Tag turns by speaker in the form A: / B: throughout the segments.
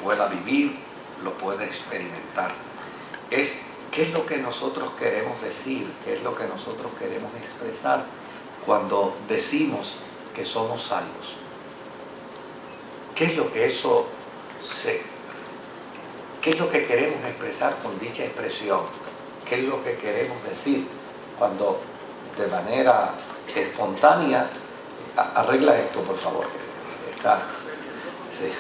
A: pueda vivir, lo pueda experimentar. Es qué es lo que nosotros queremos decir, qué es lo que nosotros queremos expresar cuando decimos que somos salvos. ¿Qué es lo que eso qué es lo que queremos expresar con dicha expresión? ¿Qué es lo que queremos decir cuando de manera espontánea, arregla esto por favor, está, sí.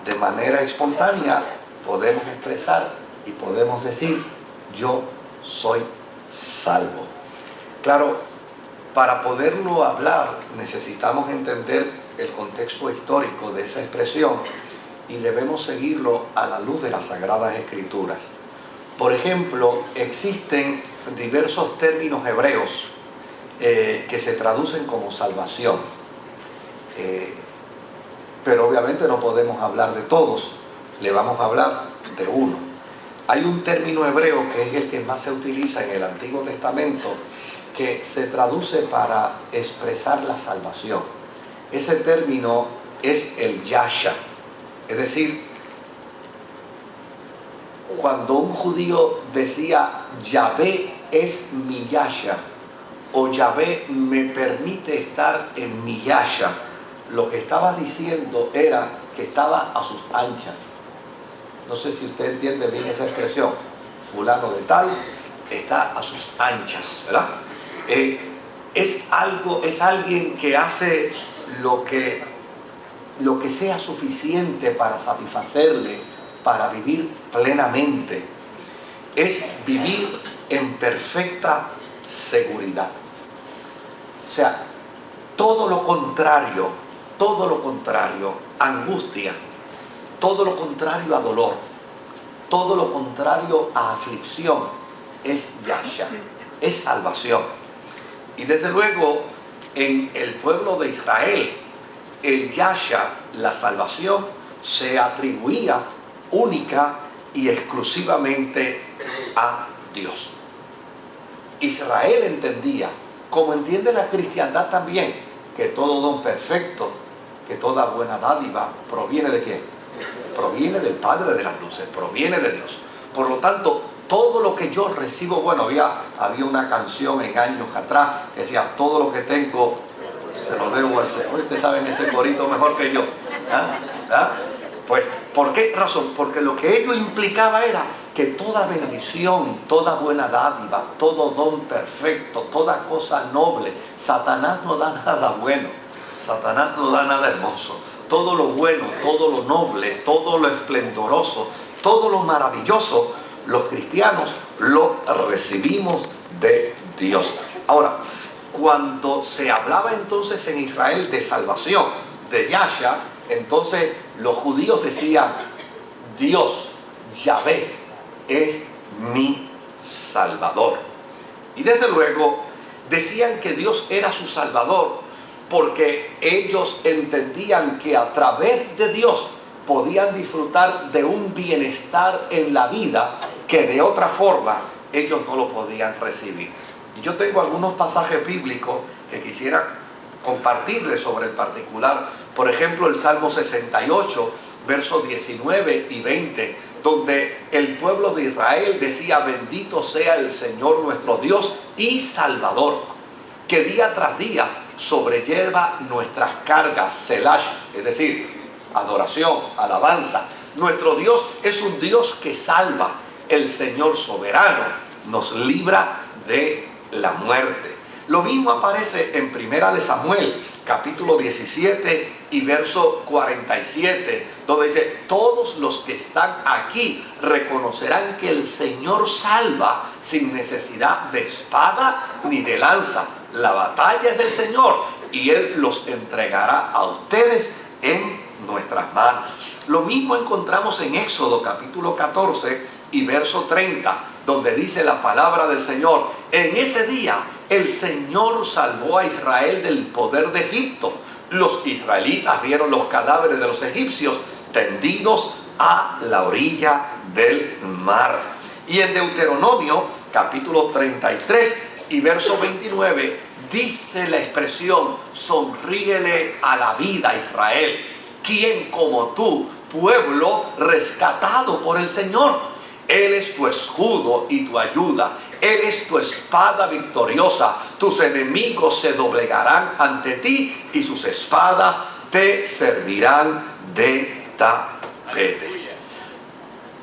A: de manera espontánea podemos expresar y podemos decir, yo soy salvo. Claro, para poderlo hablar necesitamos entender el contexto histórico de esa expresión y debemos seguirlo a la luz de las Sagradas Escrituras. Por ejemplo, existen diversos términos hebreos que se traducen como salvación. Pero obviamente no podemos hablar de todos, le vamos a hablar de uno. Hay un término hebreo que es el que más se utiliza en el Antiguo Testamento, que se traduce para expresar la salvación. Ese término es el Yasha, es decir, cuando un judío decía Yahvé es mi Yasha, o Yahvé me permite estar en mi Yasha, lo que estaba diciendo era que estaba a sus anchas. No sé si usted entiende bien esa expresión. Fulano de tal está a sus anchas, ¿verdad? Es alguien que hace lo que sea suficiente para satisfacerle, para vivir plenamente. Es vivir en perfecta seguridad. O sea, todo lo contrario, angustia, todo lo contrario a dolor, todo lo contrario a aflicción, es Yasha, es salvación. Y desde luego, en el pueblo de Israel, el Yasha, la salvación, se atribuía única y exclusivamente a Dios. Israel entendía, como entiende la cristiandad también, que todo don perfecto, que toda buena dádiva proviene de ¿quién? Proviene del Padre de las luces, proviene de Dios. Por lo tanto, todo lo que yo recibo, bueno, había una canción en años atrás que decía, todo lo que tengo se lo debo al Señor. Ustedes saben ese corito mejor que yo. Pues, ¿por qué razón? Porque lo que ello implicaba era que toda bendición, toda buena dádiva, todo don perfecto, toda cosa noble, Satanás no da nada bueno, Satanás no da nada hermoso. Todo lo bueno, todo lo noble, todo lo esplendoroso, todo lo maravilloso, los cristianos lo recibimos de Dios. Ahora, cuando se hablaba entonces en Israel de salvación, de Yasha, entonces los judíos decían, Dios, Yahvé, es mi Salvador. Y desde luego decían que Dios era su Salvador porque ellos entendían que a través de Dios podían disfrutar de un bienestar en la vida que de otra forma ellos no lo podían recibir. Y yo tengo algunos pasajes bíblicos que quisiera compartirles sobre el particular. Por ejemplo, el Salmo 68, versos 19 y 20, donde el pueblo de Israel decía, bendito sea el Señor nuestro Dios y Salvador, que día tras día sobrelleva nuestras cargas, Selash, es decir, adoración, alabanza. Nuestro Dios es un Dios que salva. El Señor soberano nos libra de la muerte. Lo mismo aparece en Primera de Samuel, capítulo 17 y verso 47, donde dice, todos los que están aquí reconocerán que el Señor salva sin necesidad de espada ni de lanza. La batalla es del Señor y Él los entregará a ustedes en nuestras manos. Lo mismo encontramos en Éxodo capítulo 14 y verso 30, donde dice la palabra del Señor, en ese día el Señor salvó a Israel del poder de Egipto. Los israelitas vieron los cadáveres de los egipcios tendidos a la orilla del mar. Y en Deuteronomio capítulo 33 y verso 29 dice la expresión, sonríele a la vida, Israel. ¿Quién como tú, pueblo rescatado por el Señor? Él es tu escudo y tu ayuda. Él es tu espada victoriosa. Tus enemigos se doblegarán ante ti y sus espadas te servirán de tapete.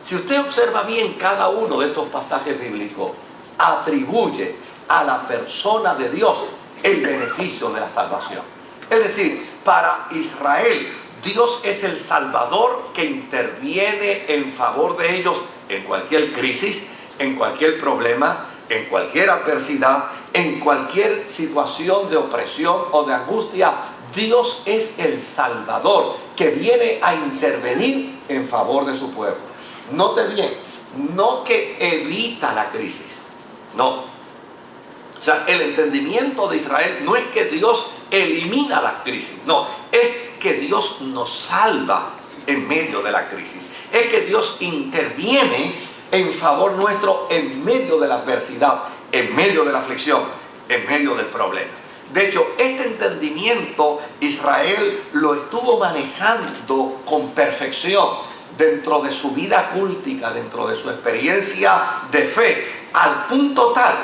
A: Si usted observa bien, cada uno de estos pasajes bíblicos atribuye a la persona de Dios el beneficio de la salvación. Es decir, para Israel, Dios es el Salvador que interviene en favor de ellos en cualquier crisis, en cualquier problema, en cualquier adversidad, en cualquier situación de opresión o de angustia. Dios es el Salvador que viene a intervenir en favor de su pueblo. Note bien, no que evita la crisis, no. O sea, el entendimiento de Israel no es que Dios elimina la crisis, no, es que Dios nos salva en medio de la crisis. Es que Dios interviene en favor nuestro en medio de la adversidad, en medio de la aflicción, en medio del problema. De hecho, este entendimiento Israel lo estuvo manejando con perfección dentro de su vida cultica, dentro de su experiencia de fe, al punto tal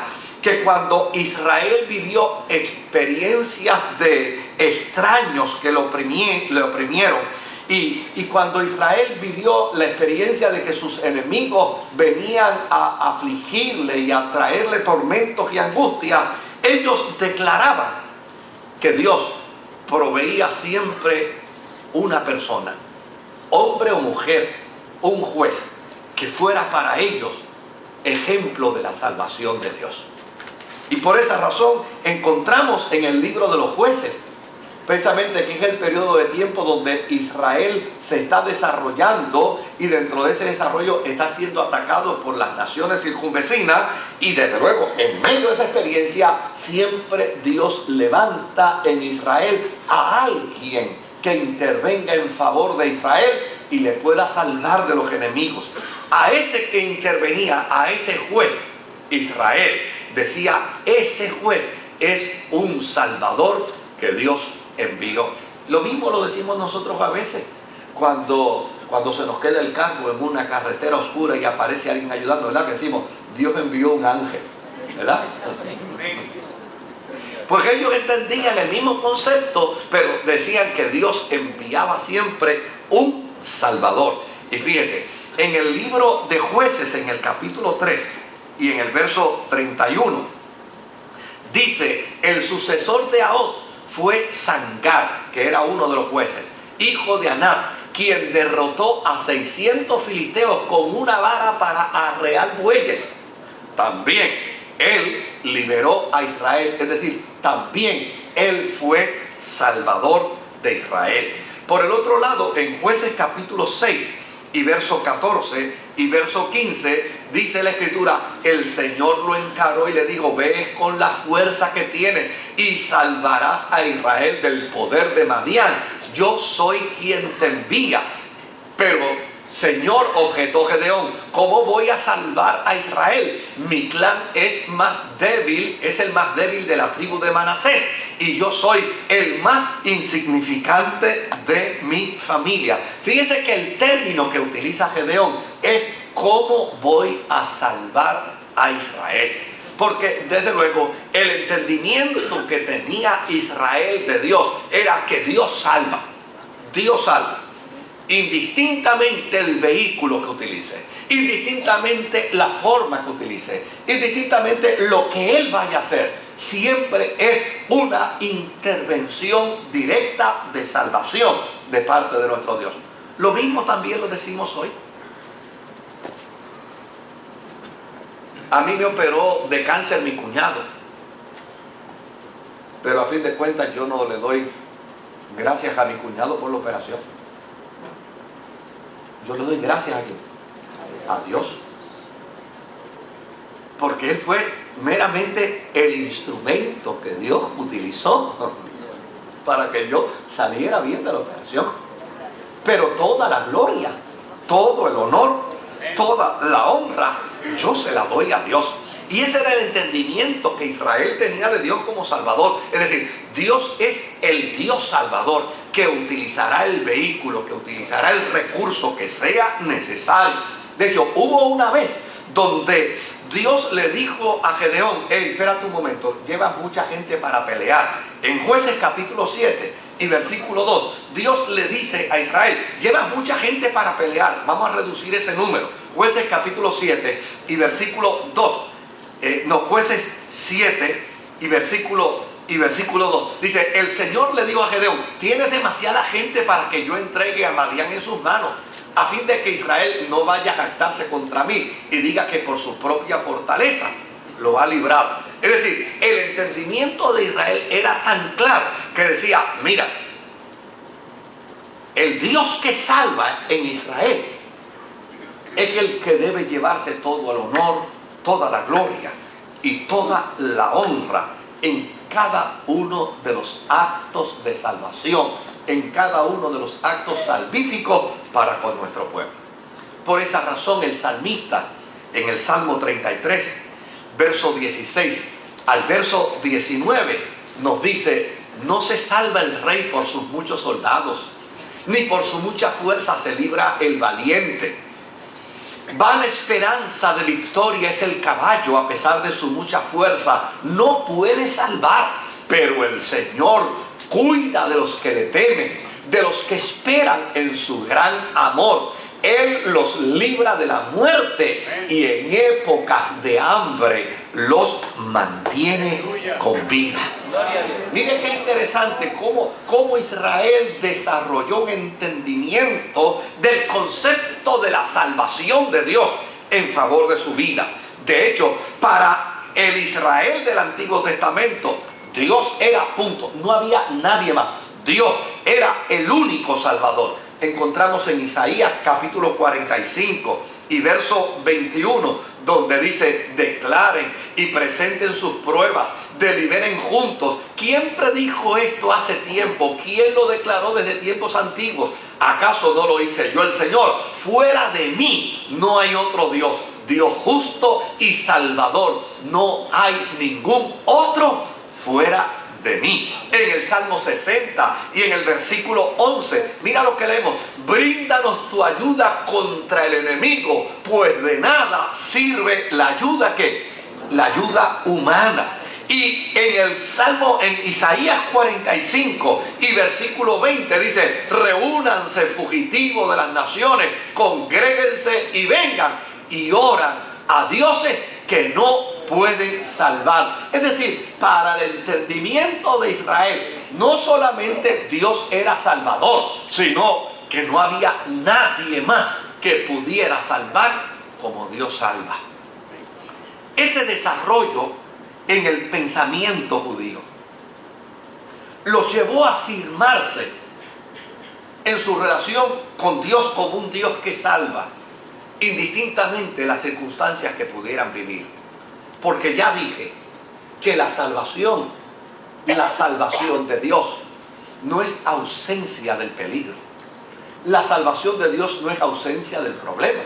A: que cuando Israel vivió experiencias de extraños que lo oprimieron, y cuando Israel vivió la experiencia de que sus enemigos venían a afligirle y a traerle tormentos y angustias, ellos declaraban que Dios proveía siempre una persona, hombre o mujer, un juez, que fuera para ellos ejemplo de la salvación de Dios. Y por esa razón encontramos en el libro de los jueces, precisamente que es el periodo de tiempo donde Israel se está desarrollando, y dentro de ese desarrollo está siendo atacado por las naciones circunvecinas, y desde luego en medio de esa experiencia siempre Dios levanta en Israel a alguien que intervenga en favor de Israel y le pueda salvar de los enemigos. A ese que intervenía, a ese juez, Israel decía, ese juez es un salvador que Dios envió. Lo mismo lo decimos nosotros a veces cuando se nos queda el carro en una carretera oscura y aparece alguien ayudando, ¿verdad? Que decimos, Dios envió un ángel, ¿verdad? Porque ellos entendían el mismo concepto, pero decían que Dios enviaba siempre un salvador. Y fíjese, en el libro de Jueces, en el capítulo 3 y en el verso 31, dice, el sucesor de Ahod fue Sangar, que era uno de los jueces, hijo de Anab, quien derrotó a 600 filisteos con una vara para arrear bueyes. También él liberó a Israel, es decir, también él fue salvador de Israel. Por el otro lado, en Jueces capítulo 6 y verso 14 y verso 15, dice la escritura, el Señor lo encaró y le dijo, ve con la fuerza que tienes y salvarás a Israel del poder de Madián. Yo soy quien te envía. Pero, Señor, objetó Gedeón, ¿cómo voy a salvar a Israel? Mi clan es más débil, es el más débil de la tribu de Manasés, y yo soy el más insignificante de mi familia. Fíjese que el término que utiliza Gedeón es ¿cómo voy a salvar a Israel? Porque desde luego el entendimiento que tenía Israel de Dios era que Dios salva. Dios salva. Indistintamente el vehículo que utilice, indistintamente la forma que utilice, indistintamente lo que Él vaya a hacer, siempre es una intervención directa de salvación de parte de nuestro Dios. Lo mismo también lo decimos hoy. A mí me operó de cáncer mi cuñado, pero a fin de cuentas yo no le doy gracias a mi cuñado por la operación. Yo le doy gracias a Dios, porque Él fue meramente el instrumento que Dios utilizó para que yo saliera bien de la operación. Pero toda la gloria, todo el honor, toda la honra, yo se la doy a Dios. Y ese era el entendimiento que Israel tenía de Dios como Salvador. Es decir, Dios es el Dios Salvador que utilizará el vehículo, que utilizará el recurso que sea necesario. De hecho, hubo una vez donde Dios le dijo a Gedeón: hey, espérate un momento, llevas mucha gente para pelear. En Jueces capítulo 7 y versículo 2, Dios le dice a Israel: llevas mucha gente para pelear, vamos a reducir ese número. Jueces capítulo 7 y versículo 2, Jueces 7 y versículo 2, dice: el Señor le dijo a Gedeón: tienes demasiada gente para que yo entregue a Madián en sus manos, a fin de que Israel no vaya a jactarse contra mí y diga que por su propia fortaleza lo ha librado. Es decir, el entendimiento de Israel era tan claro que decía: mira, el Dios que salva en Israel es el que debe llevarse todo el honor, toda la gloria y toda la honra en cada uno de los actos de salvación, en cada uno de los actos salvíficos para con nuestro pueblo. Por esa razón el salmista en el Salmo 33, verso 16 al verso 19 nos dice: no se salva el rey por sus muchos soldados, ni por su mucha fuerza se libra el valiente. Vana esperanza de victoria es el caballo, a pesar de su mucha fuerza no puede salvar, pero el Señor cuida de los que le temen, de los que esperan en su gran amor. Él los libra de la muerte y en épocas de hambre los mantiene con vida. Miren qué interesante cómo Israel desarrolló un entendimiento del concepto de la salvación de Dios en favor de su vida. De hecho, para el Israel del Antiguo Testamento, Dios era punto, no había nadie más. Dios era el único Salvador. Encontramos en Isaías capítulo 45 y verso 21, donde dice: declaren y presenten sus pruebas, deliberen juntos. ¿Quién predijo esto hace tiempo? ¿Quién lo declaró desde tiempos antiguos? ¿Acaso no lo hice yo, el Señor? Fuera de mí no hay otro Dios, Dios justo y salvador. No hay ningún otro fuera de mí. En el Salmo 60 y en el versículo 11, mira lo que leemos: bríndanos tu ayuda contra el enemigo, pues de nada sirve la ayuda la ayuda humana. Y en el Salmo, en Isaías 45 y versículo 20 dice: reúnanse fugitivos de las naciones, congréguense y vengan y oran a dioses que no pueden salvar. Es decir, para el entendimiento de Israel, no solamente Dios era salvador, sino que no había nadie más que pudiera salvar como Dios salva. Ese desarrollo en el pensamiento judío los llevó a afirmarse en su relación con Dios como un Dios que salva, indistintamente de las circunstancias que pudieran vivir. Porque ya dije que la salvación de Dios no es ausencia del peligro. La salvación de Dios no es ausencia del problema.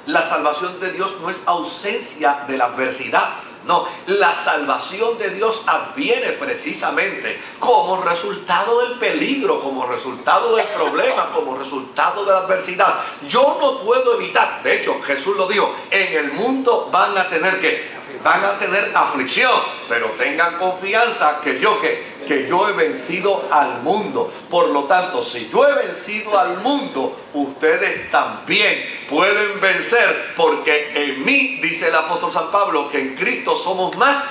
A: La salvación de Dios no es ausencia de la adversidad. No, la salvación de Dios adviene precisamente como resultado del peligro, como resultado del problema, como resultado de la adversidad. Yo no puedo evitar, de hecho Jesús lo dijo: en el mundo van a tener aflicción, pero tengan confianza que yo he vencido al mundo. Por lo tanto, si yo he vencido al mundo, ustedes también pueden vencer, porque en mí, dice el apóstol San Pablo, que en Cristo somos más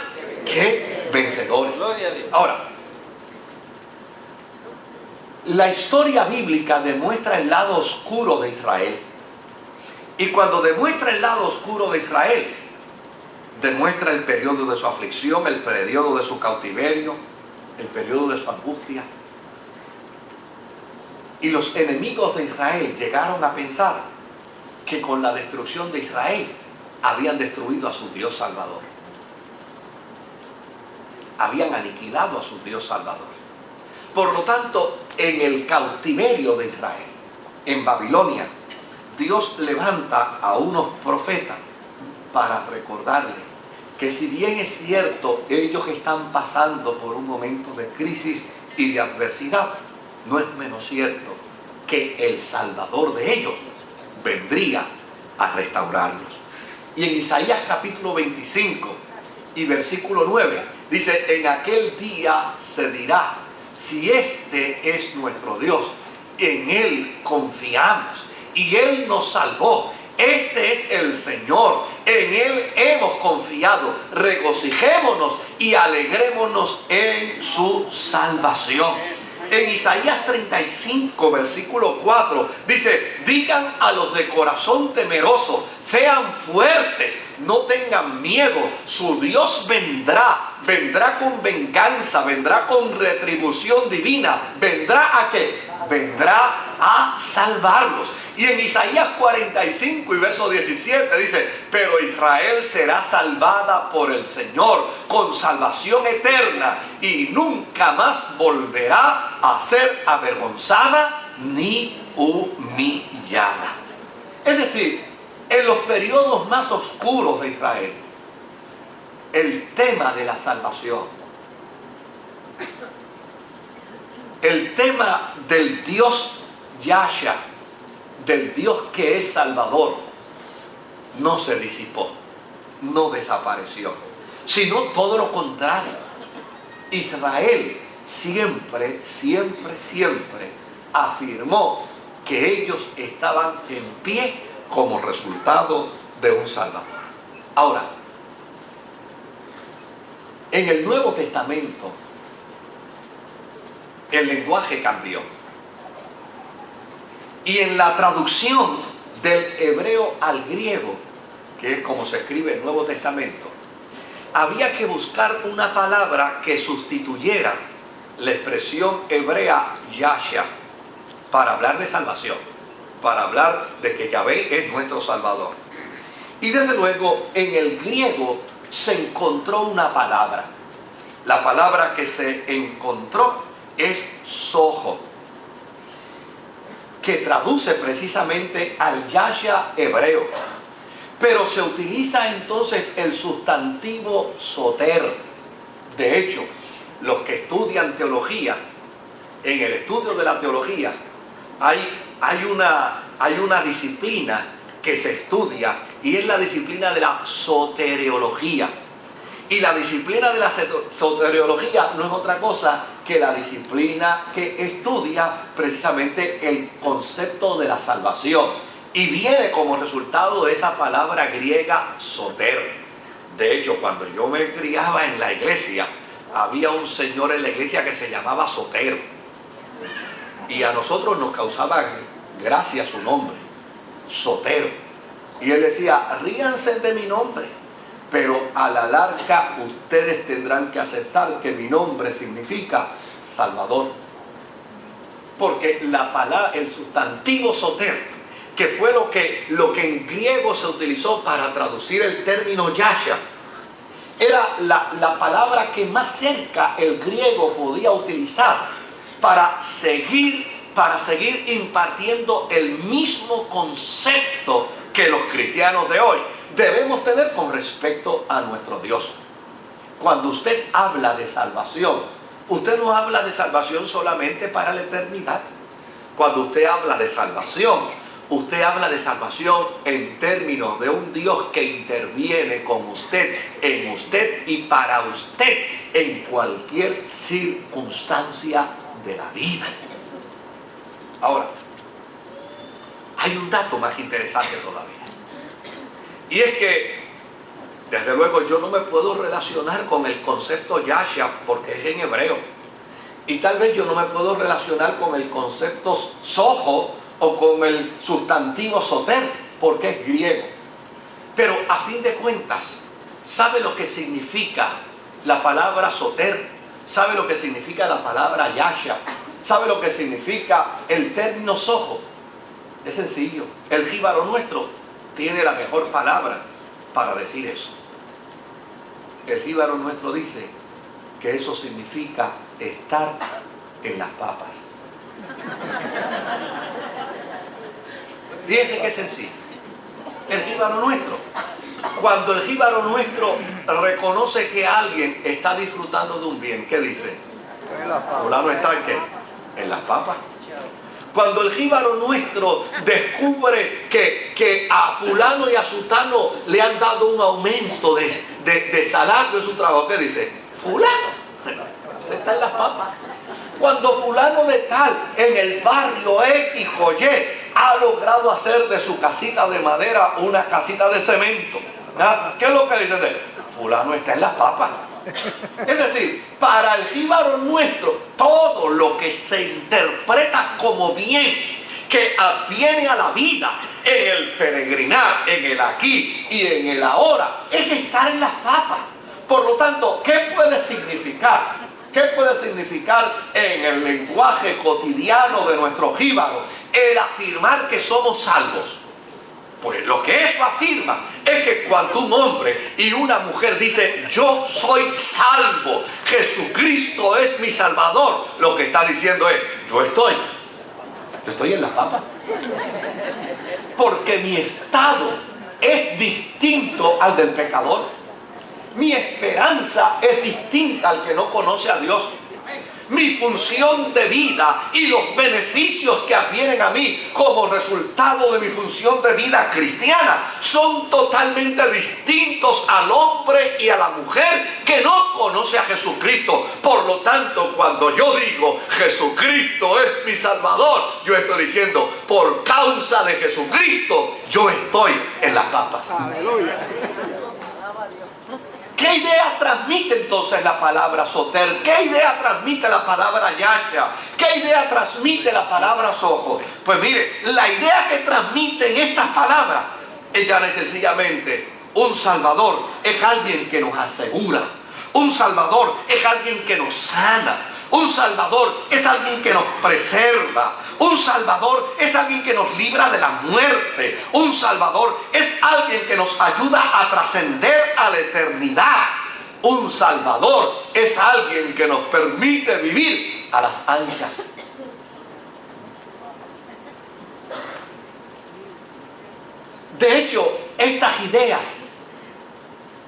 A: que vencedores. Ahora, la historia bíblica demuestra el lado oscuro de Israel. Y cuando demuestra el lado oscuro de Israel, demuestra el periodo de su aflicción, el periodo de su cautiverio, el periodo de su angustia. Y los enemigos de Israel llegaron a pensar que con la destrucción de Israel habían destruido a su Dios Salvador. Habían aniquilado a su Dios Salvador. Por lo tanto, en el cautiverio de Israel, en Babilonia, Dios levanta a unos profetas para recordarle que si bien es cierto, ellos están pasando por un momento de crisis y de adversidad, no es menos cierto que el Salvador de ellos vendría a restaurarlos. Y en Isaías capítulo 25 y versículo 9, dice: en aquel día se dirá, si este es nuestro Dios, en Él confiamos y Él nos salvó. Este es el Señor, en Él hemos confiado. Regocijémonos y alegrémonos en su salvación. En Isaías 35, versículo 4, dice: digan a los de corazón temeroso, sean fuertes, no tengan miedo, su Dios vendrá con venganza, vendrá con retribución divina, vendrá a qué, vendrá a salvarlos. Y en Isaías 45 y verso 17 dice: pero Israel será salvada por el Señor con salvación eterna y nunca más volverá a ser avergonzada ni humillada. Es decir, en los periodos más oscuros de Israel, el tema de la salvación, el tema del Dios Yahshua, del Dios que es Salvador, no se disipó, no desapareció, sino todo lo contrario. Israel siempre afirmó que ellos estaban en pie como resultado de un Salvador. Ahora, en el Nuevo Testamento, el lenguaje cambió. Y en la traducción del hebreo al griego, que es como se escribe el Nuevo Testamento, había que buscar una palabra que sustituyera la expresión hebrea Yahshua para hablar de salvación, para hablar de que Yahvé es nuestro Salvador. Y desde luego en el griego se encontró una palabra. La palabra que se encontró es sojo, que traduce precisamente al Yahshua hebreo. Pero se utiliza entonces el sustantivo soter. De hecho, los que estudian teología, en el estudio de la teología, hay una disciplina que se estudia y es la disciplina de la soteriología. Y la disciplina de la soteriología no es otra cosa que la disciplina que estudia precisamente el concepto de la salvación. Y viene como resultado de esa palabra griega soter. De hecho, cuando yo me criaba en la iglesia, había un señor en la iglesia que se llamaba Sotero. Y a nosotros nos causaba gracia su nombre, Sotero. Y él decía: ríanse de mi nombre, pero a la larga ustedes tendrán que aceptar que mi nombre significa Salvador. Porque la palabra, el sustantivo soter, que fue lo que en griego se utilizó para traducir el término Yahshua, era la palabra que más cerca el griego podía utilizar para seguir impartiendo el mismo concepto que los cristianos de hoy debemos tener con respecto a nuestro Dios. Cuando usted habla de salvación, usted no habla de salvación solamente para la eternidad. Cuando usted habla de salvación, usted habla de salvación en términos de un Dios que interviene con usted, en usted y para usted en cualquier circunstancia de la vida. Ahora, hay un dato más interesante todavía. Y es que, desde luego, yo no me puedo relacionar con el concepto Yahshua porque es en hebreo. Y tal vez yo no me puedo relacionar con el concepto sojo o con el sustantivo soter porque es griego. Pero a fin de cuentas, ¿sabe lo que significa la palabra soter? ¿Sabe lo que significa la palabra Yahshua? ¿Sabe lo que significa el término sojo? Es sencillo. El jíbaro nuestro tiene la mejor palabra para decir eso. El jíbaro nuestro dice que eso significa estar en las papas. Fíjense qué sencillo. El jíbaro nuestro Cuando el jíbaro nuestro reconoce que alguien está disfrutando de un bien, ¿qué dice? Fulano está en ¿qué? En las papas. Cuando el jíbaro nuestro descubre que a fulano y a sutano le han dado un aumento de salario en su trabajo, ¿qué dice? Fulano se está en las papas. Cuando fulano de tal en el barrio X o Y ha logrado hacer de su casita de madera una casita de cemento, ¿ah? ¿Qué es lo que dice? Fulano está en las papas. Es decir, para el jíbaro nuestro, todo lo que se interpreta como bien, que adviene a la vida en el peregrinar, en el aquí y en el ahora, es estar en las papas. Por lo tanto, ¿qué puede significar? ¿Qué puede significar en el lenguaje cotidiano de nuestro jíbaro el afirmar que somos salvos? Pues lo que eso afirma es que cuando un hombre y una mujer dicen yo soy salvo, Jesucristo es mi Salvador, lo que está diciendo es yo estoy en la papa. Porque mi estado es distinto al del pecador. Mi esperanza es distinta al que no conoce a Dios. Mi función de vida y los beneficios que advienen a mí como resultado de mi función de vida cristiana son totalmente distintos al hombre y a la mujer que no conoce a Jesucristo. Por lo tanto, cuando yo digo Jesucristo es mi Salvador, yo estoy diciendo por causa de Jesucristo yo estoy en las papas. Aleluya. ¿Qué idea transmite entonces la palabra soter? ¿Qué idea transmite la palabra yasha? ¿Qué idea transmite la palabra sojo? Pues mire, la idea que transmiten estas palabras es ya sencillamente un Salvador es alguien que nos asegura. Un Salvador es alguien que nos sana. Un Salvador es alguien que nos preserva. Un Salvador es alguien que nos libra de la muerte. Un Salvador es alguien que nos ayuda a trascender a la eternidad. Un Salvador es alguien que nos permite vivir a las anchas. De hecho, estas ideas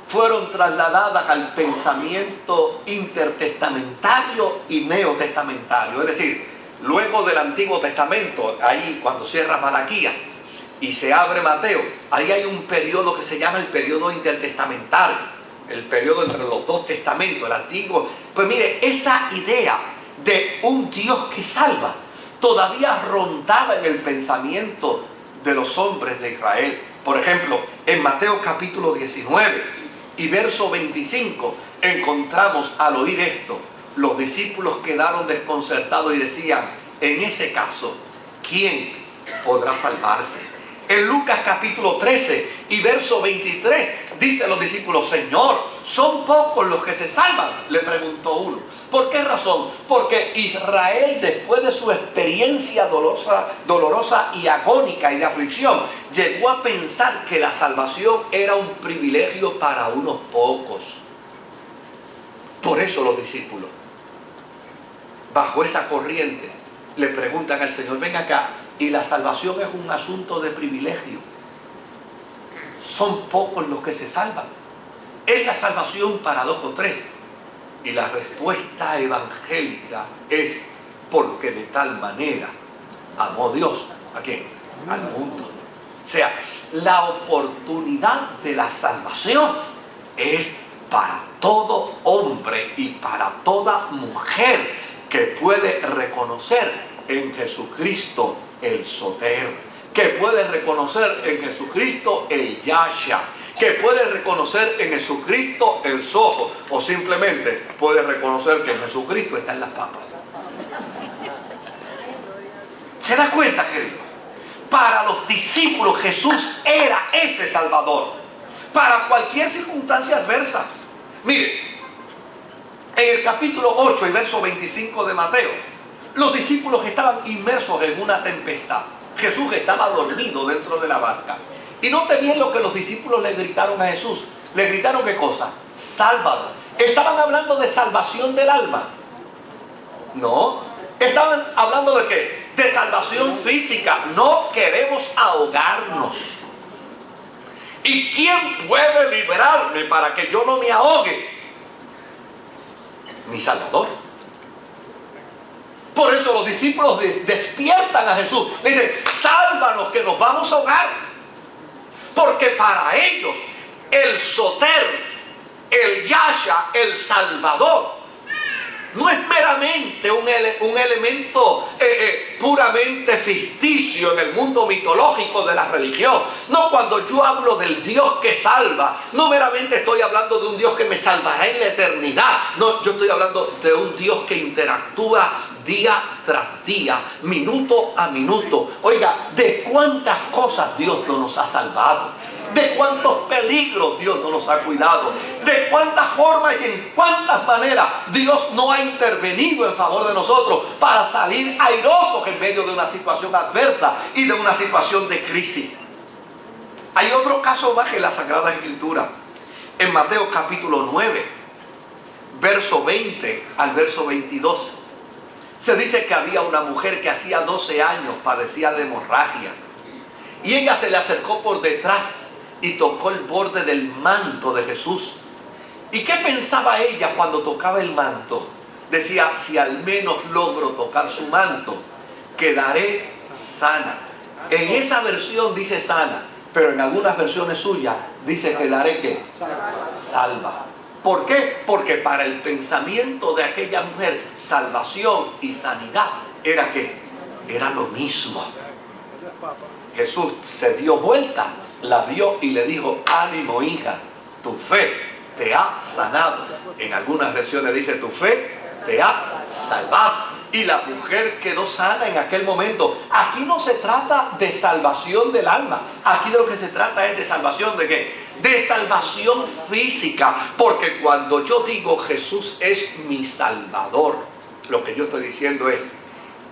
A: fueron trasladadas al pensamiento intertestamentario y neotestamentario. Es decir, luego del Antiguo Testamento, ahí cuando cierra Malaquías y se abre Mateo, ahí hay un periodo que se llama el periodo intertestamentario, el periodo entre los dos testamentos, el Antiguo. Pues mire, esa idea de un Dios que salva todavía rondaba en el pensamiento de los hombres de Israel. Por ejemplo, en Mateo capítulo 19 y verso 25 encontramos al oír esto, los discípulos quedaron desconcertados y decían, en ese caso, ¿quién podrá salvarse? En Lucas capítulo 13 y verso 23 dicen los discípulos, Señor, ¿son pocos los que se salvan? Le preguntó uno. ¿Por qué razón? Porque Israel, después de su experiencia dolorosa y agónica y de aflicción, llegó a pensar que la salvación era un privilegio para unos pocos. Por eso los discípulos, bajo esa corriente, le preguntan al Señor, ven acá, y la salvación es un asunto de privilegio. Son pocos los que se salvan. ¿Es la salvación para 2 o 3? Y la respuesta evangélica es porque de tal manera amó Dios. ¿A quién? Al mundo. O sea, la oportunidad de la salvación es para todo hombre y para toda mujer que puede reconocer en Jesucristo el soter, que puede reconocer en Jesucristo el yasha, que puede reconocer en Jesucristo el sojo, o simplemente puede reconocer que en Jesucristo está en las papas. ¿Se da cuenta, querido? Para los discípulos Jesús era ese Salvador, para cualquier circunstancia adversa. Mire, en el capítulo 8 y verso 25 de Mateo, los discípulos estaban inmersos en una tempestad. Jesús estaba dormido dentro de la barca. Y note bien lo que los discípulos le gritaron a Jesús. ¿Le gritaron qué cosa? Sálvanos. ¿Estaban hablando de salvación del alma? No. ¿Estaban hablando de qué? De salvación física. No queremos ahogarnos. ¿Y quién puede liberarme para que yo no me ahogue? Mi Salvador. Por eso los discípulos despiertan a Jesús. Le dicen, sálvanos que nos vamos a ahogar. Porque para ellos el Soter, el Yahshua, el Salvador, no es meramente un elemento puramente ficticio en el mundo mitológico de la religión. No, cuando yo hablo del Dios que salva, no meramente estoy hablando de un Dios que me salvará en la eternidad. No, yo estoy hablando de un Dios que interactúa día tras día, minuto a minuto. Oiga, ¿de cuántas cosas Dios no nos ha salvado? ¿De cuántos peligros Dios no nos ha cuidado? ¿De cuántas formas y en cuántas maneras Dios no ha intervenido en favor de nosotros para salir airosos en medio de una situación adversa y de una situación de crisis? Hay otro caso más en la Sagrada Escritura. En Mateo capítulo 9, verso 20 al verso 22. Se dice que había una mujer que hacía 12 años padecía de hemorragia. Y ella se le acercó por detrás y tocó el borde del manto de Jesús. ¿Y qué pensaba ella cuando tocaba el manto? Decía, si al menos logro tocar su manto, quedaré sana. En esa versión dice sana, pero en algunas versiones suyas dice quedaré ¿qué? Salva. ¿Por qué? Porque para el pensamiento de aquella mujer, salvación y sanidad era ¿qué? Era lo mismo. Jesús se dio vuelta, la vio y le dijo, ánimo hija, tu fe te ha sanado. En algunas versiones dice, tu fe te ha salvado. Y la mujer quedó sana en aquel momento. Aquí no se trata de salvación del alma. Aquí de lo que se trata es de salvación ¿de qué? De salvación física. Porque cuando yo digo Jesús es mi Salvador, lo que yo estoy diciendo es,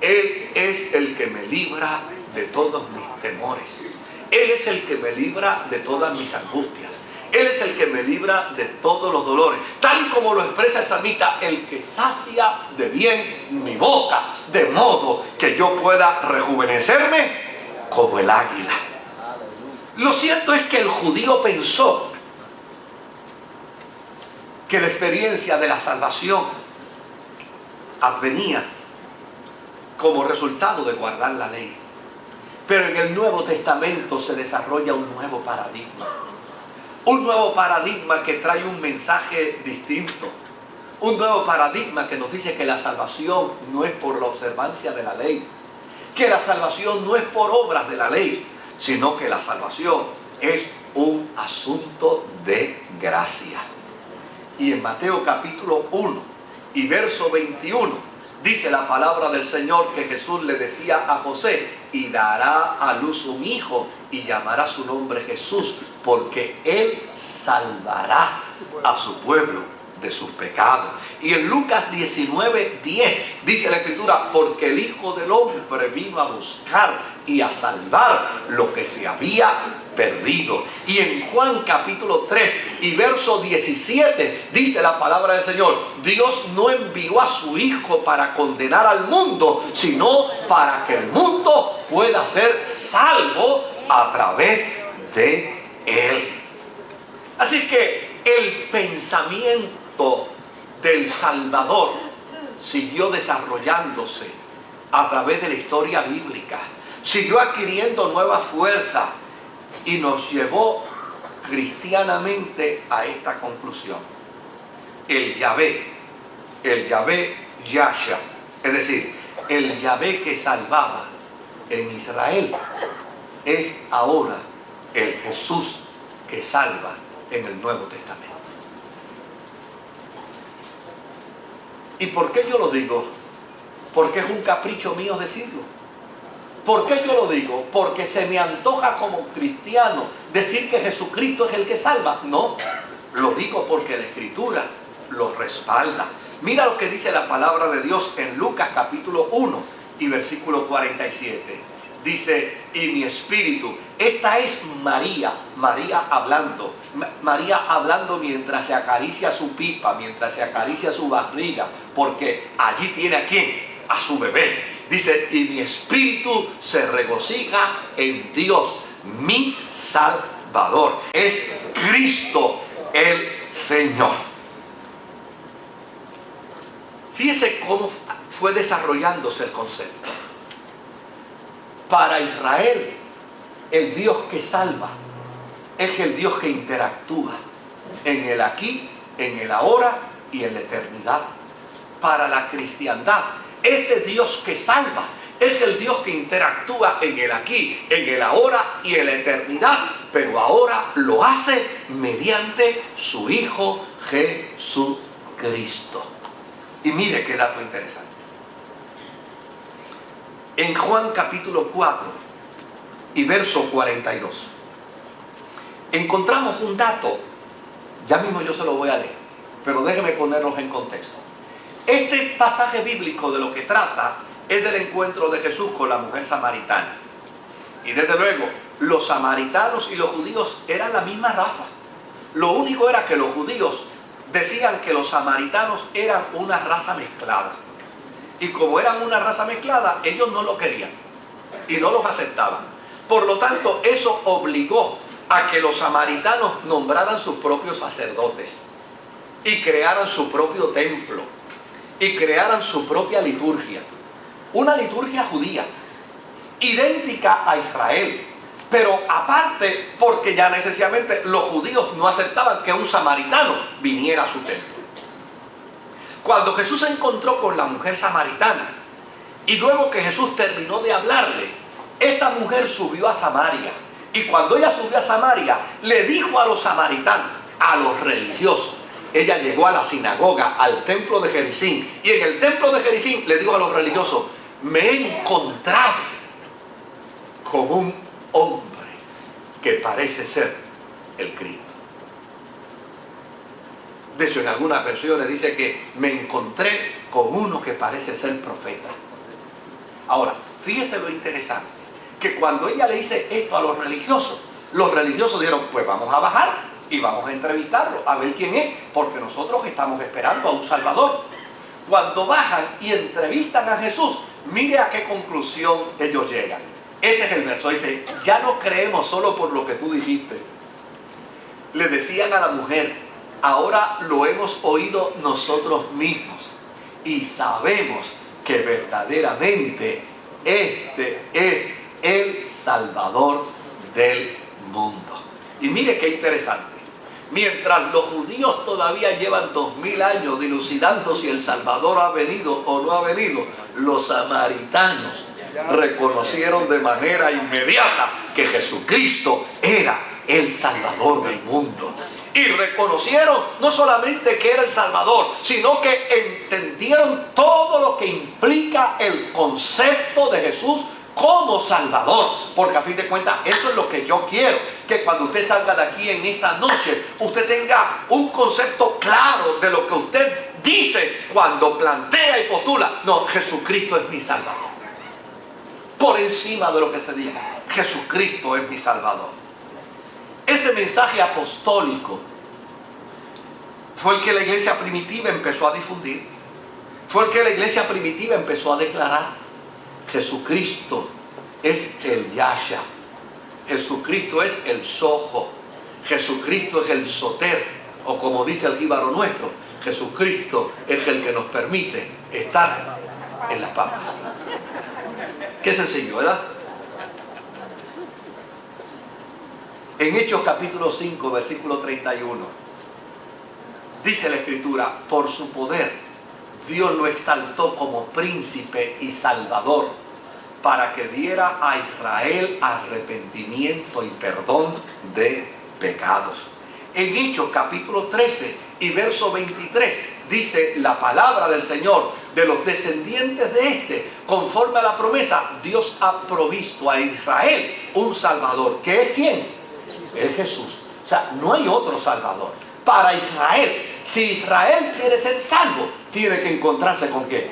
A: Él es el que me libra de todos mis temores. Él es el que me libra de todas mis angustias. Él es el que me libra de todos los dolores. Tal como lo expresa el salmista, el que sacia de bien mi boca, de modo que yo pueda rejuvenecerme como el águila. Lo cierto es que el judío pensó que la experiencia de la salvación advenía como resultado de guardar la ley. Pero en el Nuevo Testamento se desarrolla un nuevo paradigma. Un nuevo paradigma que trae un mensaje distinto. Un nuevo paradigma que nos dice que la salvación no es por la observancia de la ley. Que la salvación no es por obras de la ley, sino que la salvación es un asunto de gracia. Y en Mateo capítulo 1 y verso 21 dice la palabra del Señor que Jesús le decía a José, y dará a luz un hijo y llamará su nombre Jesús, porque él salvará a su pueblo de sus pecados. Y en Lucas 19:10 dice la Escritura, porque el Hijo del Hombre vino a buscar y a salvar lo que se había perdido. Y en Juan capítulo 3 y verso 17 dice la palabra del Señor, Dios no envió a su Hijo para condenar al mundo, sino para que el mundo pueda ser salvo a través de él. Así que el pensamiento del Salvador siguió desarrollándose a través de la historia bíblica, siguió adquiriendo nueva fuerza y nos llevó cristianamente a esta conclusión. El Yahvé Yahshua, es decir, el Yahvé que salvaba en Israel, es ahora el Jesús que salva en el Nuevo Testamento. ¿Y por qué yo lo digo? Porque es un capricho mío decirlo. ¿Por qué yo lo digo? Porque se me antoja como cristiano decir que Jesucristo es el que salva. No, lo digo porque la Escritura lo respalda. Mira lo que dice la palabra de Dios en Lucas capítulo 1 y versículo 47. Dice, y mi espíritu, esta es María hablando mientras se acaricia su pipa, mientras se acaricia su barriga, porque allí tiene a quién, a su bebé. Dice, y mi espíritu se regocija en Dios, mi Salvador. Salvador. Es Cristo el Señor. Fíjese cómo fue desarrollándose el concepto. Para Israel, el Dios que salva es el Dios que interactúa en el aquí, en el ahora y en la eternidad. Para la cristiandad, ese Dios que salva es el Dios que interactúa en el aquí, en el ahora y en la eternidad, pero ahora lo hace mediante su Hijo Jesucristo. Y mire qué dato interesante. En Juan capítulo 4 y verso 42, encontramos un dato. Ya mismo yo se lo voy a leer, pero déjenme ponerlos en contexto. Este pasaje bíblico de lo que trata es del encuentro de Jesús con la mujer samaritana. Y desde luego, los samaritanos y los judíos eran la misma raza. Lo único era que los judíos decían que los samaritanos eran una raza mezclada. Y como eran una raza mezclada, ellos no lo querían y no los aceptaban. Por lo tanto, eso obligó a que los samaritanos nombraran sus propios sacerdotes y crearan su propio templo y crearan su propia liturgia. Una liturgia judía, idéntica a Israel, pero aparte porque ya necesariamente los judíos no aceptaban que un samaritano viniera a su templo. Cuando Jesús se encontró con la mujer samaritana y luego que Jesús terminó de hablarle, esta mujer subió a Samaria. Y cuando ella subió a Samaria, le dijo a los samaritanos, a los religiosos, ella llegó a la sinagoga, al templo de Jericín, y en el templo de Jericín le dijo a los religiosos, me he encontrado con un hombre que parece ser el Cristo. De hecho, en algunas versiones dice que me encontré con uno que parece ser profeta. Ahora, fíjese lo interesante, que cuando ella le dice esto a los religiosos dijeron, pues vamos a bajar y vamos a entrevistarlo, a ver quién es, porque nosotros estamos esperando a un Salvador. Cuando bajan y entrevistan a Jesús, mire a qué conclusión ellos llegan. Ese es el verso, dice, ya no creemos solo por lo que tú dijiste. Le decían a la mujer, ahora lo hemos oído nosotros mismos y sabemos que verdaderamente este es el Salvador del mundo. Y mire qué interesante. Mientras los judíos todavía llevan 2000 años dilucidando si el Salvador ha venido o no ha venido, los samaritanos reconocieron de manera inmediata que Jesucristo era el Salvador del mundo. Y reconocieron no solamente que era el Salvador, sino que entendieron todo lo que implica el concepto de Jesús como Salvador. Porque a fin de cuentas, eso es lo que yo quiero, que cuando usted salga de aquí en esta noche, usted tenga un concepto claro de lo que usted dice cuando plantea y postula. No, Jesucristo es mi Salvador. Por encima de lo que se diga, Jesucristo es mi Salvador. Ese mensaje apostólico fue el que la iglesia primitiva empezó a difundir. Fue el que la iglesia primitiva empezó a declarar. Jesucristo es el Yahshua. Jesucristo es el Sojo. Jesucristo es el Soter. O como dice el jíbaro nuestro, Jesucristo es el que nos permite estar en las papas. Qué sencillo, ¿verdad? En Hechos capítulo 5, versículo 31, dice la Escritura, por su poder Dios lo exaltó como príncipe y salvador para que diera a Israel arrepentimiento y perdón de pecados. En Hechos capítulo 13 y verso 23 dice la palabra del Señor, de los descendientes de este, conforme a la promesa, Dios ha provisto a Israel un Salvador. ¿Qué es quién? Es Jesús. O sea, no hay otro Salvador. Para Israel, si Israel quiere ser salvo, tiene que encontrarse ¿con qué?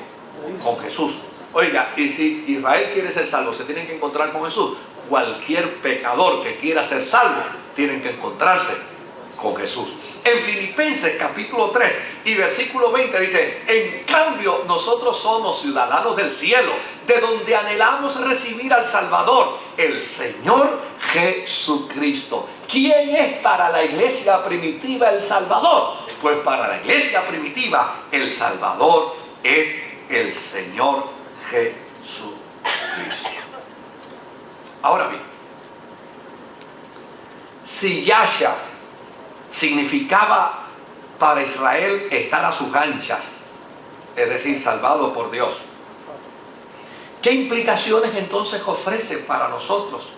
A: Con Jesús. Oiga, y si Israel quiere ser salvo, se tienen que encontrar con Jesús. Cualquier pecador que quiera ser salvo, tienen que encontrarse con Jesús. En Filipenses capítulo 3 y versículo 20 dice, en cambio nosotros somos ciudadanos del cielo, de donde anhelamos recibir al Salvador, el Señor Jesucristo. ¿Quién es para la iglesia primitiva el Salvador? Pues para la iglesia primitiva el Salvador es el Señor Jesucristo. Ahora bien, si Yasha significaba para Israel estar a sus anchas, es decir, salvado por Dios, ¿qué implicaciones entonces ofrece para nosotros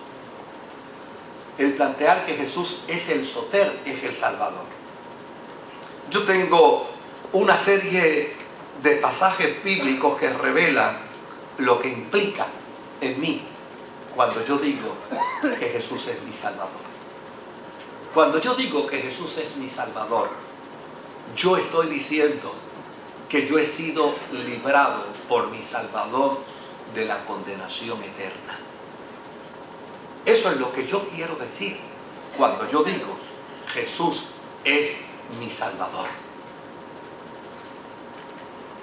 A: el plantear que Jesús es el Soter, es el Salvador? Yo tengo una serie de pasajes bíblicos que revelan lo que implica en mí cuando yo digo que Jesús es mi Salvador. Cuando yo digo que Jesús es mi Salvador, yo estoy diciendo que yo he sido librado por mi Salvador de la condenación eterna. Eso es lo que yo quiero decir cuando yo digo Jesús es mi Salvador.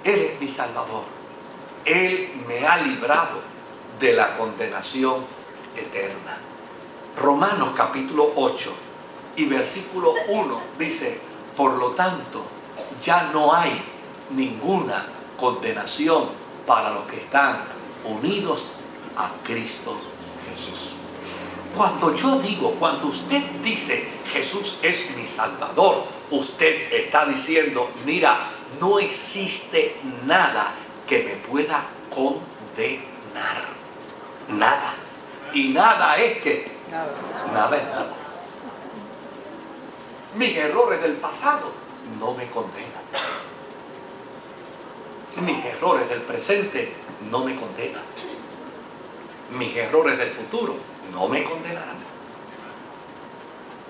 A: Él es mi Salvador. Él me ha librado de la condenación eterna. Romanos capítulo 8 y versículo 1 dice: por lo tanto, ya no hay ninguna condenación para los que están unidos a Cristo Jesús. Cuando yo digo, cuando usted dice Jesús es mi Salvador, usted está diciendo: mira, no existe nada que me pueda condenar. Nada. Y nada es que nada es nada. Mis errores del pasado no me condenan. Mis errores del presente no me condenan. Mis errores del futuro no me condenarán.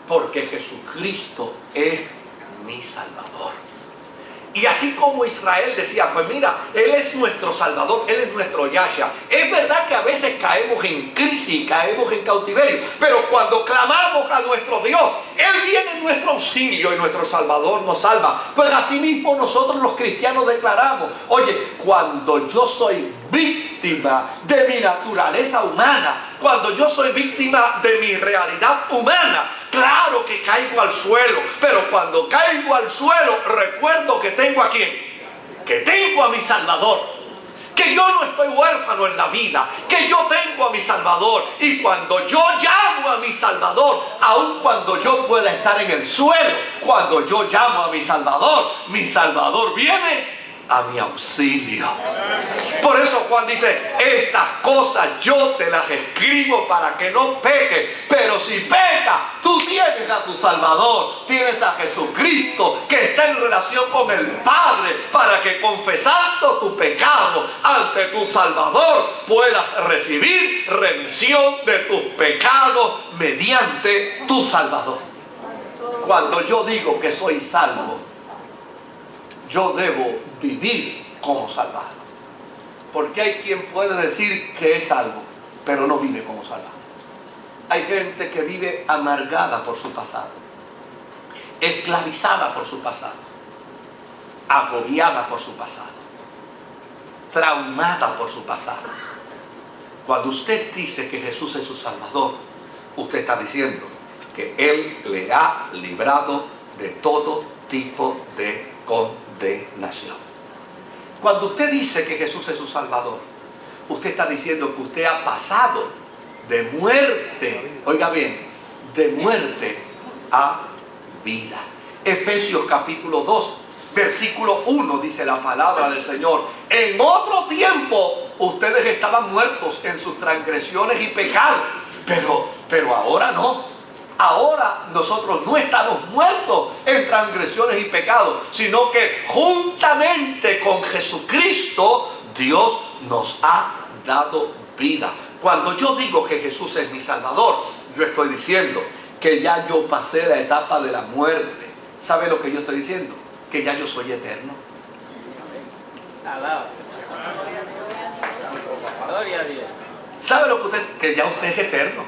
A: Porque Jesucristo es mi Salvador. Y así como Israel decía: pues mira, Él es nuestro Salvador, Él es nuestro Yahshua. Es verdad que a veces caemos en crisis, caemos en cautiverio, pero cuando clamamos a nuestro Dios, Él viene en nuestro auxilio y nuestro Salvador nos salva. Pues así mismo nosotros los cristianos declaramos: oye, cuando yo soy víctima de mi naturaleza humana, cuando yo soy víctima de mi realidad humana, claro que caigo al suelo, pero cuando caigo al suelo recuerdo que tengo a quién, que tengo a mi Salvador, que yo no estoy huérfano en la vida, que yo tengo a mi Salvador. Y cuando yo llamo a mi Salvador, aun cuando yo pueda estar en el suelo, cuando yo llamo a mi Salvador viene a mi auxilio. Por eso Juan dice: estas cosas yo te las escribo para que no peques. Pero si pecas, tú tienes a tu Salvador, tienes a Jesucristo, que está en relación con el Padre, para que confesando tu pecado ante tu Salvador puedas recibir remisión de tus pecados mediante tu Salvador. Cuando yo digo que soy salvo, yo debo vivir como salvado. Porque hay quien puede decir que es salvo, pero no vive como salvado. Hay gente que vive amargada por su pasado, esclavizada por su pasado, agobiada por su pasado, traumada por su pasado. Cuando usted dice que Jesús es su Salvador, usted está diciendo que Él le ha librado de todo tipo de condenación. Cuando usted dice que Jesús es su Salvador, usted está diciendo que usted ha pasado de muerte, oiga bien, de muerte a vida. Efesios capítulo 2, versículo 1 dice la palabra del Señor: en otro tiempo ustedes estaban muertos en sus transgresiones y pecados, pero ahora no. Ahora nosotros no estamos muertos en transgresiones y pecados, sino que juntamente con Jesucristo Dios nos ha dado vida. Cuando yo digo que Jesús es mi Salvador, yo estoy diciendo que ya yo pasé la etapa de la muerte. ¿Sabe lo que yo estoy diciendo? Que ya yo soy eterno. ¿Sabe lo que ya usted es eterno?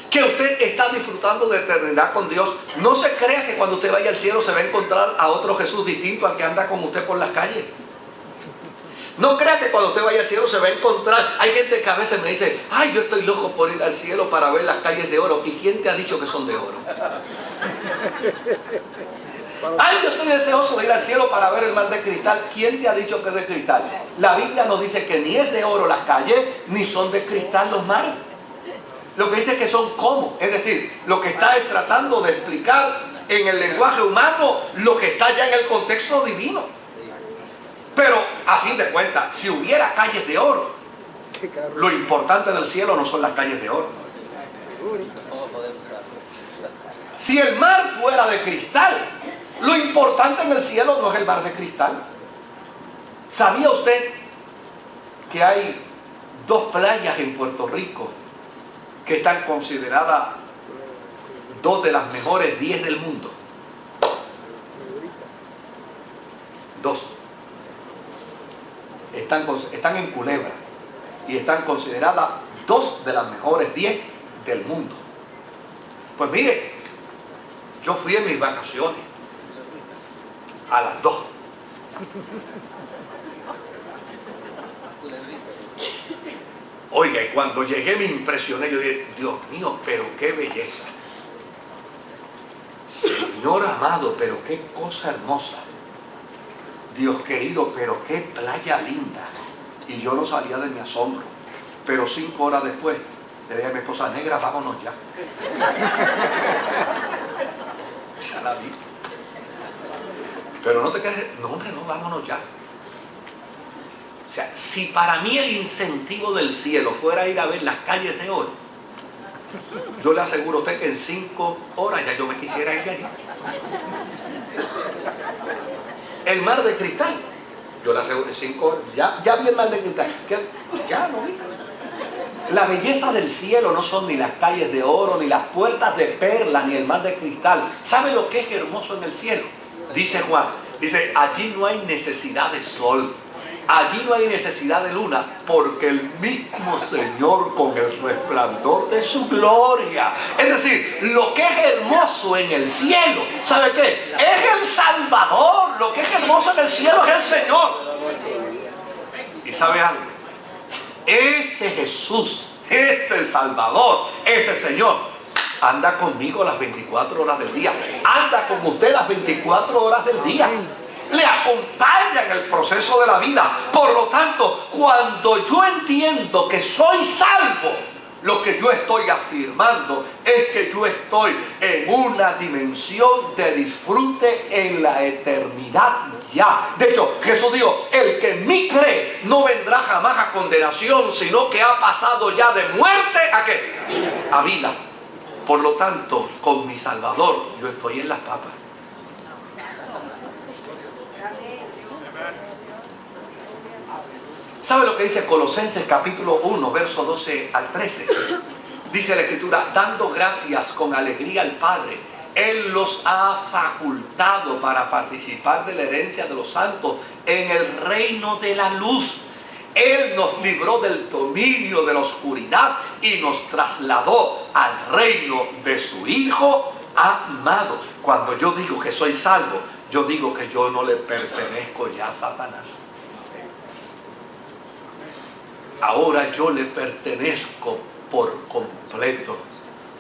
A: Que usted está disfrutando de eternidad con Dios. No se crea que cuando usted vaya al cielo se va a encontrar a otro Jesús distinto al que anda con usted por las calles. No crea que cuando usted vaya al cielo se va a encontrar. Hay gente que a veces me dice, ay, yo estoy loco por ir al cielo para ver las calles de oro. ¿Y quién te ha dicho que son de oro? Ay, yo estoy deseoso de ir al cielo para ver el mar de cristal. ¿Quién te ha dicho que es de cristal? La Biblia nos dice que ni es de oro las calles, ni son de cristal los mares. Lo que dice es que son como. Es decir, lo que está es tratando de explicar en el lenguaje humano lo que está ya en el contexto divino. Pero, a fin de cuentas, si hubiera calles de oro, lo importante del cielo no son las calles de oro. Si el mar fuera de cristal, lo importante en el cielo no es el mar de cristal. ¿Sabía usted que hay 2 playas en Puerto Rico que están consideradas 2 de las mejores 10 del mundo? 2. Están en Culebra y están consideradas 2 de las mejores 10 del mundo. Pues mire, yo fui en mis vacaciones a las 2. Oiga, y cuando llegué me impresioné. Yo dije, Dios mío, pero qué belleza. Señor amado, pero qué cosa hermosa. Dios querido, pero qué playa linda. Y yo no salía de mi asombro. Pero 5 horas después, le dije a mi esposa, negra, vámonos ya. Ya la vi. Pero no te quedes, no hombre, no, vámonos ya. O sea, si para mí el incentivo del cielo fuera ir a ver las calles de oro, yo le aseguro a usted que en 5 horas ya yo me quisiera ir allí. El mar de cristal, yo le aseguro en 5 horas, ya vi el mar de cristal, ya no vi. La belleza del cielo no son ni las calles de oro, ni las puertas de perla, ni el mar de cristal. ¿Sabe lo que es hermoso en el cielo? Dice Juan, dice, allí no hay necesidad de sol, allí no hay necesidad de luna, porque el mismo Señor con el resplandor de su gloria. Es decir, lo que es hermoso en el cielo, ¿sabe qué? Es el Salvador. Lo que es hermoso en el cielo es el Señor. ¿Y sabe algo? Ese Jesús, ese Salvador, ese Señor, anda conmigo las 24 horas del día. Anda con usted las 24 horas del día. Le acompaña en el proceso de la vida. Por lo tanto, cuando yo entiendo que soy salvo, lo que yo estoy afirmando es que yo estoy en una dimensión de disfrute en la eternidad ya. De hecho, Jesús dijo, el que en mí cree no vendrá jamás a condenación, sino que ha pasado ya de muerte ¿a qué? A vida. Por lo tanto, con mi Salvador, yo estoy en las papas. ¿Sabe lo que dice Colosenses capítulo 1, verso 12 al 13? Dice la Escritura, dando gracias con alegría al Padre, Él los ha facultado para participar de la herencia de los santos en el reino de la luz. Él nos libró del dominio de la oscuridad y nos trasladó al reino de su Hijo amado. Cuando yo digo que soy salvo, yo digo que yo no le pertenezco ya a Satanás. Ahora yo le pertenezco por completo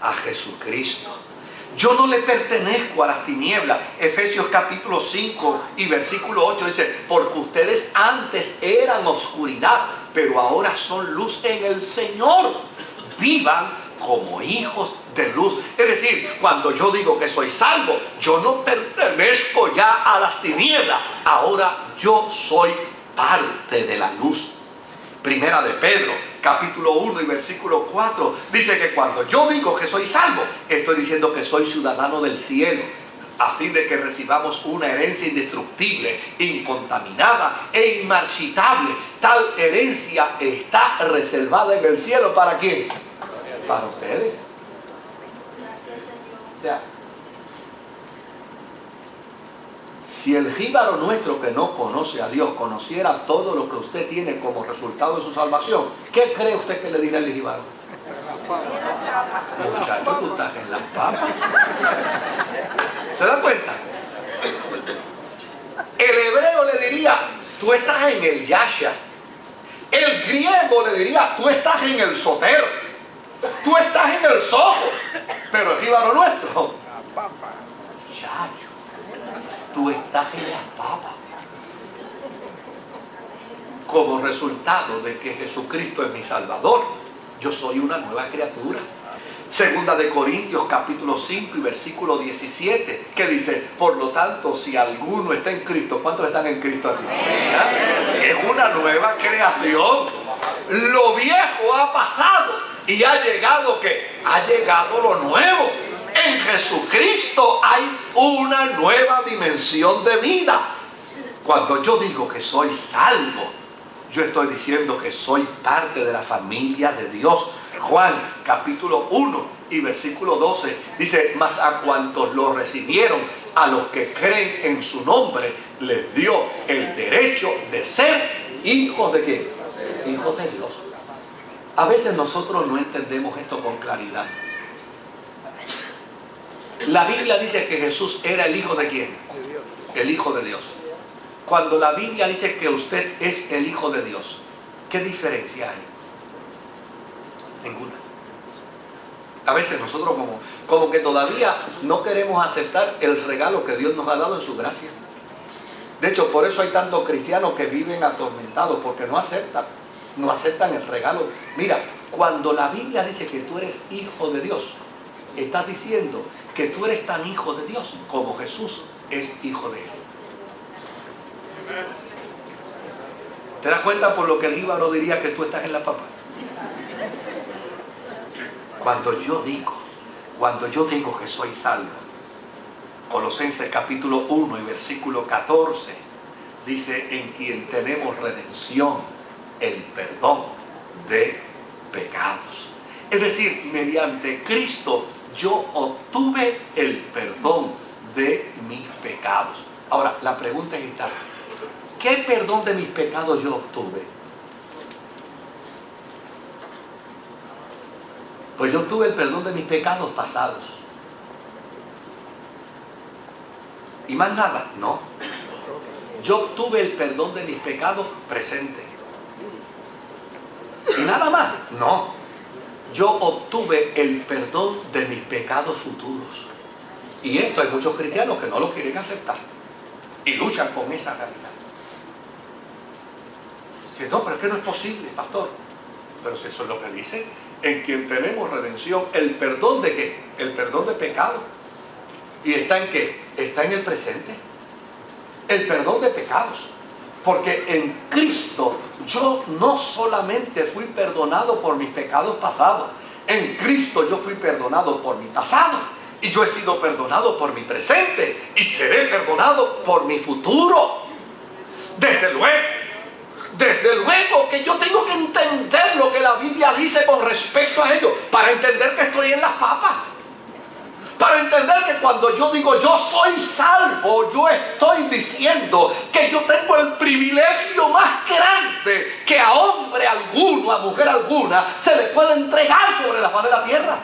A: a Jesucristo. Yo no le pertenezco a las tinieblas. Efesios capítulo 5 y versículo 8 dice, porque ustedes antes eran oscuridad, pero ahora son luz en el Señor. Vivan como hijos de luz. Es decir, cuando yo digo que soy salvo, yo no pertenezco ya a las tinieblas. Ahora yo soy parte de la luz. Primera de Pedro, capítulo 1 y versículo 4, dice que cuando yo digo que soy salvo, estoy diciendo que soy ciudadano del cielo, a fin de que recibamos una herencia indestructible, incontaminada e inmarchitable. Tal herencia está reservada en el cielo. ¿Para quién? Para ustedes. O sea, si el jíbaro nuestro que no conoce a Dios conociera todo lo que usted tiene como resultado de su salvación, ¿qué cree usted que le diría al jíbaro? Muchacho, tú estás en las papas. ¿Se da cuenta? El hebreo le diría, tú estás en el yasha, El griego le diría, tú estás en el Soter, tú estás en el Soho, pero el jíbaro nuestro, chacho, tú estás en la papa. Como resultado de que Jesucristo es mi Salvador, yo soy una nueva criatura. Segunda de Corintios capítulo 5 y versículo 17, que dice, por lo tanto, si alguno está en Cristo, ¿cuántos están en Cristo aquí? Es una nueva creación. Lo viejo ha pasado y ha llegado, ¿qué? Ha llegado lo nuevo. En Jesucristo hay una nueva dimensión de vida. Cuando yo digo que soy salvo, yo estoy diciendo que soy parte de la familia de Dios. Juan capítulo 1 y versículo 12 dice, mas a cuantos lo recibieron, a los que creen en su nombre, les dio el derecho de ser hijos de ¿qué? Hijos de Dios. A veces nosotros no entendemos esto con claridad. La Biblia dice que Jesús era el hijo de ¿quién? El hijo de Dios. Cuando la Biblia dice que usted es el hijo de Dios, ¿qué diferencia hay? Ninguna. A veces nosotros como que todavía no queremos aceptar el regalo que Dios nos ha dado en su gracia. De hecho, por eso hay tantos cristianos que viven atormentados, porque no aceptan el regalo. Mira, cuando la Biblia dice que tú eres hijo de Dios, estás diciendo que tú eres tan hijo de Dios como Jesús es hijo de Él. ¿Te das cuenta por lo que el jíbaro diría que tú estás en la papa? Cuando yo digo que soy salvo, Colosenses capítulo 1 y versículo 14 dice, en quien tenemos redención, el perdón de pecados. Es decir, mediante Cristo yo obtuve el perdón de mis pecados. Ahora, la pregunta es esta, ¿qué perdón de mis pecados yo obtuve? Pues yo obtuve el perdón de mis pecados pasados. ¿Y más nada? No. Yo obtuve el perdón de mis pecados presentes. ¿Y nada más? No. Yo obtuve el perdón de mis pecados futuros. Y esto hay muchos cristianos que no lo quieren aceptar. Y luchan con esa realidad. Que no, pero es que no es posible, pastor. Pero si eso es lo que dice, en quien tenemos redención, ¿el perdón de qué? El perdón de pecado. ¿Y está en qué? Está en el presente. El perdón de pecados. Porque en Cristo yo no solamente fui perdonado por mis pecados pasados, en Cristo yo fui perdonado por mi pasado, y yo he sido perdonado por mi presente, y seré perdonado por mi futuro. Desde luego que yo tengo que entender lo que la Biblia dice con respecto a ello, para entender que estoy en las papas. Para entender que cuando yo digo yo soy salvo, yo estoy diciendo que yo tengo el privilegio más grande que a hombre alguno, a mujer alguna, se le puede entregar sobre la faz de la tierra.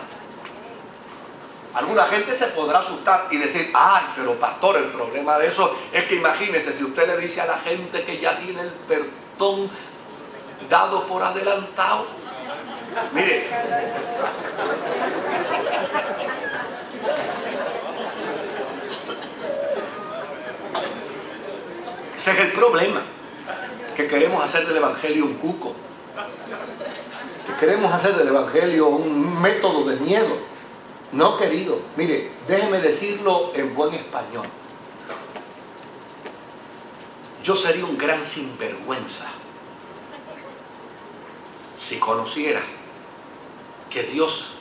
A: Alguna gente se podrá asustar y decir, ay, pero pastor, el problema de eso es que imagínese, si usted le dice a la gente que ya tiene el perdón dado por adelantado. Mire, ese es el problema, que queremos hacer del evangelio un cuco, que queremos hacer del evangelio un método de miedo. No, querido, mire, déjeme decirlo en buen español. Yo sería un gran sinvergüenza si conociera que Dios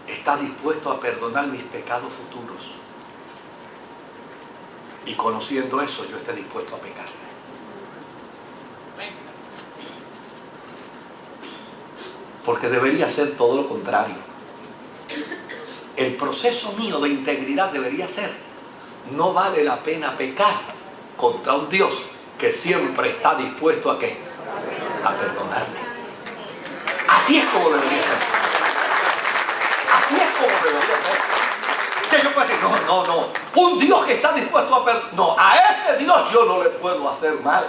A: está dispuesto a perdonar mis pecados futuros, y conociendo eso yo esté dispuesto a pecar. Porque debería ser todo lo contrario. El proceso mío de integridad debería ser, no vale la pena pecar contra un Dios que siempre está dispuesto a ¿qué? A perdonarme. Así es como debería ser. Así es como debería ser. Que yo puedo decir, no. Un Dios que está dispuesto a perdonar. No, a ese Dios yo no le puedo hacer mal.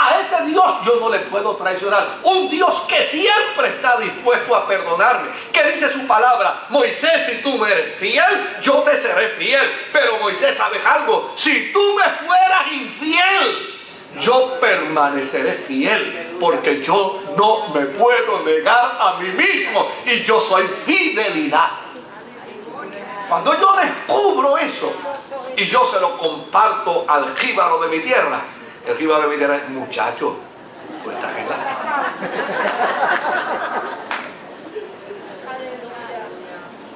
A: A ese Dios yo no le puedo traicionar. Un Dios que siempre está dispuesto a perdonarme. Que dice su palabra: Moisés, si tú me eres fiel, yo te seré fiel. Pero Moisés, ¿sabes algo? Si tú me fueras infiel, yo permaneceré fiel, porque yo no me puedo negar a mí mismo, y yo soy fidelidad. Cuando yo descubro eso y yo se lo comparto al jíbaro de mi tierra, el jíbaro de mi tierra es: muchacho, tú estás en la...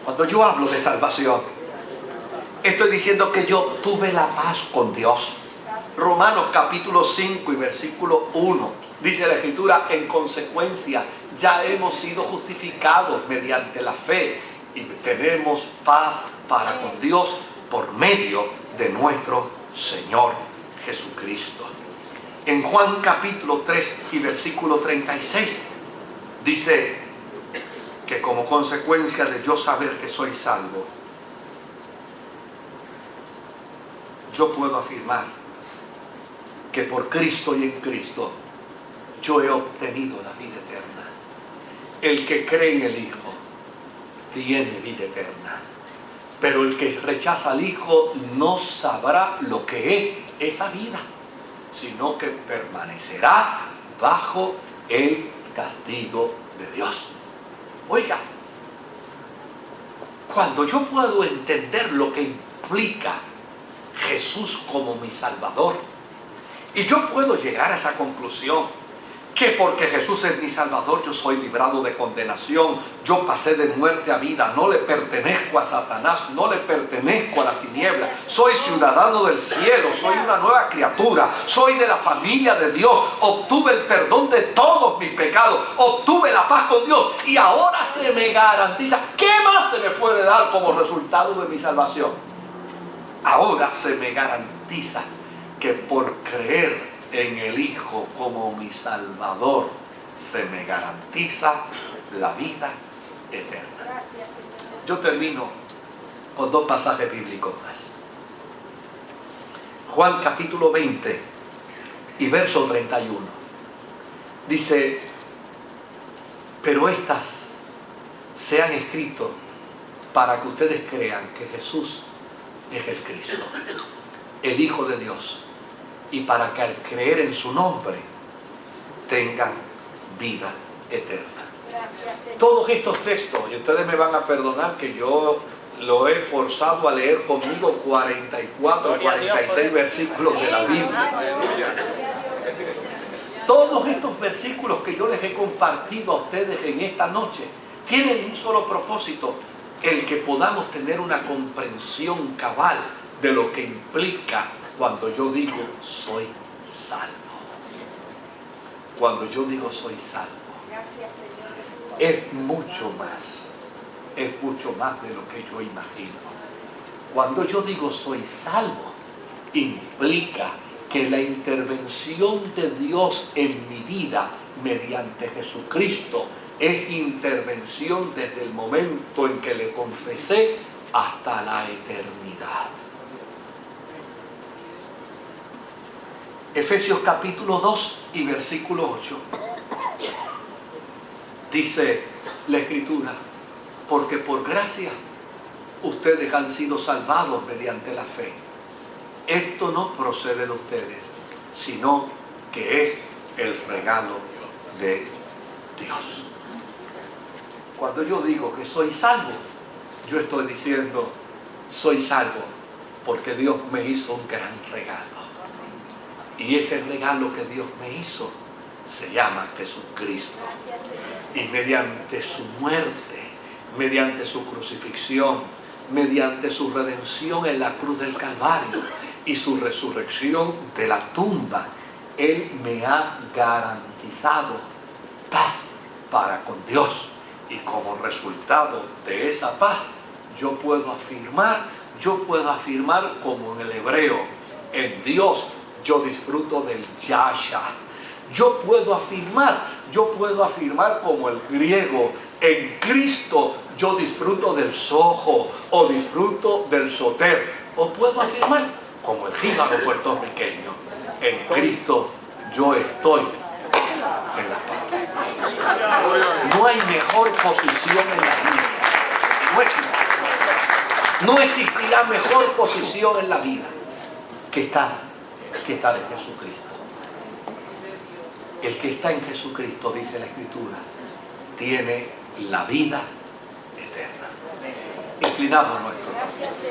A: Cuando yo hablo de salvación, estoy diciendo que yo tuve la paz con Dios. Romanos capítulo 5 y versículo 1, dice la Escritura: en consecuencia, ya hemos sido justificados mediante la fe y tenemos paz para con Dios por medio de nuestro Señor Jesucristo. En Juan capítulo 3 y versículo 36, dice que como consecuencia de yo saber que soy salvo, yo puedo afirmar que por Cristo y en Cristo yo he obtenido la vida eterna. El que cree en el Hijo tiene vida eterna, pero el que rechaza al Hijo no sabrá lo que es esa vida, sino que permanecerá bajo el castigo de Dios. Oiga, cuando yo puedo entender lo que implica Jesús como mi Salvador, y yo puedo llegar a esa conclusión, que porque Jesús es mi Salvador, yo soy librado de condenación, yo pasé de muerte a vida, no le pertenezco a Satanás, no le pertenezco a la tiniebla, soy ciudadano del cielo, soy una nueva criatura, soy de la familia de Dios, obtuve el perdón de todos mis pecados, obtuve la paz con Dios, y ahora se me garantiza. ¿Qué más se me puede dar como resultado de mi salvación? Ahora se me garantiza que por creer en el Hijo como mi Salvador, se me garantiza la vida eterna. Yo termino con dos pasajes bíblicos más. Juan capítulo 20 y verso 31. Dice: pero estas se han escrito para que ustedes crean que Jesús es el Cristo, el Hijo de Dios, y para que al creer en su nombre tengan vida eterna. Todos estos textos, y ustedes me van a perdonar que yo lo he forzado a leer conmigo 44, 46 versículos de la Biblia. Todos estos versículos que yo les he compartido a ustedes en esta noche tienen un solo propósito: el que podamos tener una comprensión cabal de lo que implica cuando yo digo soy salvo. Cuando yo digo soy salvo, es mucho más de lo que yo imagino. Cuando yo digo soy salvo, implica que la intervención de Dios en mi vida mediante Jesucristo es intervención desde el momento en que le confesé hasta la eternidad. Efesios capítulo 2 y versículo 8. Dice la Escritura: porque por gracia ustedes han sido salvados mediante la fe. Esto no procede de ustedes, sino que es el regalo de Dios. Cuando yo digo que soy salvo, yo estoy diciendo soy salvo porque Dios me hizo un gran regalo. Y ese regalo que Dios me hizo se llama Jesucristo. Y mediante su muerte, mediante su crucifixión, mediante su redención en la cruz del Calvario y su resurrección de la tumba, Él me ha garantizado paz para con Dios. Y como resultado de esa paz, yo puedo afirmar como en el hebreo: en Dios yo disfruto del yasha. Yo puedo afirmar como el griego: en Cristo yo disfruto del sojo o disfruto del soter. O puedo afirmar como el jíbaro puertorriqueño: en Cristo yo estoy en las palabras. No hay mejor posición en la vida. No existirá mejor posición en la vida que estar en Jesucristo. El que está en Jesucristo, dice la Escritura, tiene la vida eterna. Inclinamos nuestro rostro.